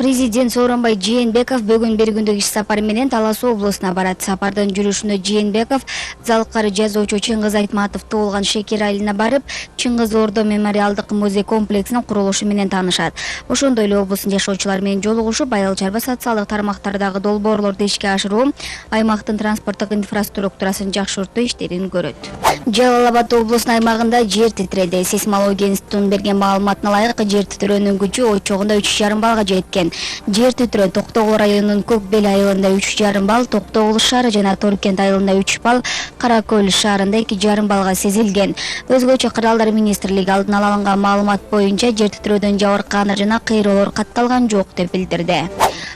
Президент Сооронбай Жээнбеков бүгүн бир күндүк иш сапары менен Талас облусуна барат. Сапардын жүрүшүндө Жээнбеков залкары жазуучу Чыңгыз Айтматов туулган Шекер айылына барып, Чыңгыз Ордо мемориалдык музей комплексинин курулушу менен таанышат. Ошондой эле облустун жашоочулары менен жолугушуп, айыл чарба социалдык тармактардагы долбоорлорду ишке ашыруу, аймактын транспорттук инфраструктурасын жакшыртуу иштерин көрөт. Жалал Абад облусунун аймагында жер титиреди. Сейсмология институтунун берген маалыматына ылайык, жер титирөөнүн күчү очогунда 3,5 балга жеткен. Жер титирөө Токтогул районунун Көкбел айылында 3,5 балл, Токтогул шаары жана Торкент айылында 3 балл, Каракөл шаарында 2,5 балга сезилген. Өзгөчө Кыралдар министрлиги алдын ала алынган маалымат боюнча жер титирөөдөн жабыркагандар жана кыйроолор катталган жок деп билдирди.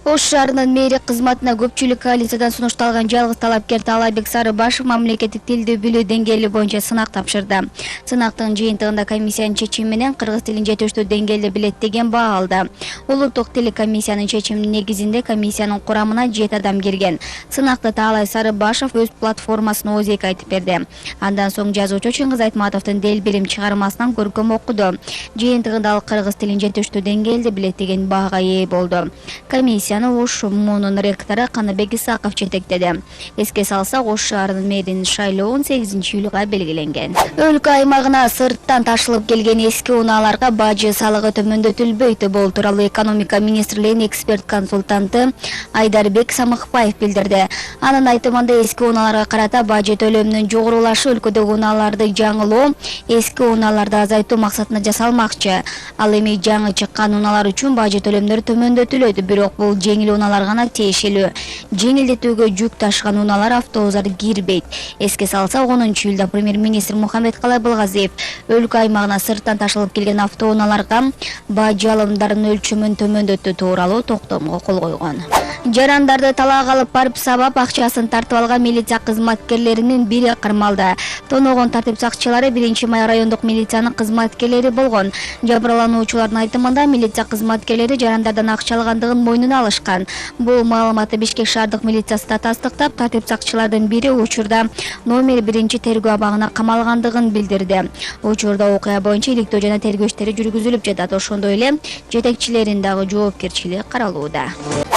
Ош шаарынын мэри кызматына көпчүлүк коалициядан сунушталган жалгыз талапкер Таалайбек Сарыбашев мамлекеттик тилди билүү деңгээли боюнча сынак тапшырды. Сынактын жыйынтыгында комиссиянын чечими менен кыргыз тилин жетиштүү деңгээлде билет деген баа алды. Улуттук тил комиссиянын чечиминин негизинде комиссиянын курамына 7 адам кирген. Сынакта Таалай Сарыбашев өз платформасына озек айтып берди. Андан соң жазуучу Чыңгыз Айтматовдун дел билим чыгармасынан көркөм окуду. Жыйынтыгында ал кыргыз тилин жетиштүү деңгээлде билет деген баага ээ болду. Комиссияны Ош МУнун ректору Каныбек Исаков жетектеди. Эске салсак, Ош шаарынын мэринин шайлоонун 8-июлга белгиленген. Өлкө аймагына сырттан ташылып келген эски унааларга бажы салыгы төмөндөтүлбөйт. Бул тууралуу экономика министрлигинин эксперт консультанты Айдарбек Самыкбаев билдирди. Анын айтымында эски унааларга карата бажы төлөмүнүн жогорулашы өлкөдөгү унааларды жаңылоо, эски унааларды азайтуу максатында жасалмакчы. Ал эми жаңы чыккан унаалар үчүн бажы төлөмдөрү төмөндөтүлөт, бирок бул жеңил унаалар гана тиешелүү. Жеңилдетүүгө жүк ташыган унаалар автобустар кирбейт. Эске салсак, 10-июлда премьер-министр Мухаммедкалай Былгазиев өлкө аймагына сырттан ташылып келген автоунааларга бажы алымдарынын өлчөмүн төмөндөтүү тууралуу токтомго кол койгон. Жарандарды талаак алып барып сабап акчасын тартып алган милиция кызматкерлеринин бири кармалды. Тоногон тартип сакчылары 1-май райондук милициянын кызматкерлери болгон. Жабырлануучулардын айтымында милиция кызматкерлери жарандардан акча алгандыгын мойнуна алышкан. Бул маалыматты Бишкек шаардык милициясы да тастыктап, тартип сакчылардын бири учурда номер 1-тергөө абагына камалгандыгын билдирди. Учурда окуя боюнча иликтөө жана тергөө иштери жүргүзүлүп жатат. Ошондой эле жетекчилерин дагы жоопкерчилиги каралууда.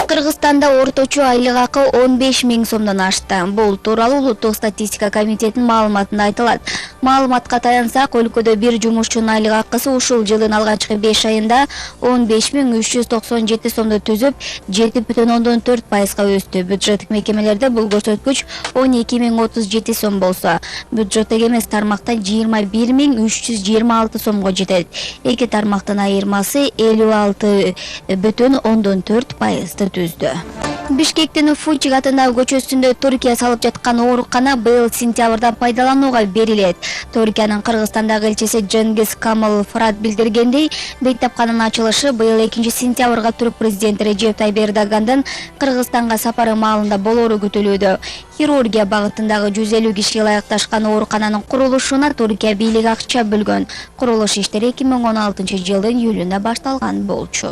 Кыргызстанда орточо айлык акы 15 000 сомдон ашты. Бул тууралуу Улуттук статистика комитетинин маалыматында айтылат. Маалыматка таянсак, өлкөдө бир жумушчунун айлык акысы ушул жылдын алгачкы 5 айында 15 397 сомду түзүп, 7,4% өстү. Бюджеттик мекемелерде бул көрсөткүч 12 037 сом болсо, бюджеттик эмес тармакта 21 326 сомго жетет. Эки тармактын айырмасы 56,4% түздү. Бишкектин Фучик атындагы көчөсүндө Түркия салып жаткан оорукана быйыл сентябрда пайдаланууга берилет. Түркиянын Кыргызстандагы элчиси Жеңгиз Камыл Фарат билдиргендей, бейтапканын ачылышы быйыл 2-сентябрга Түрк президенти Режеп Тайып Эрдогандын Кыргызстанга сапары маалында болору күтүлүүдө. Хирургия багытындагы 150 кишиге ылайыкташкан оорукананын курулушуна Түркия бийлиги акча бөлгөн. Курулуш иштери 2016 жылдын июлунда башталган болчу.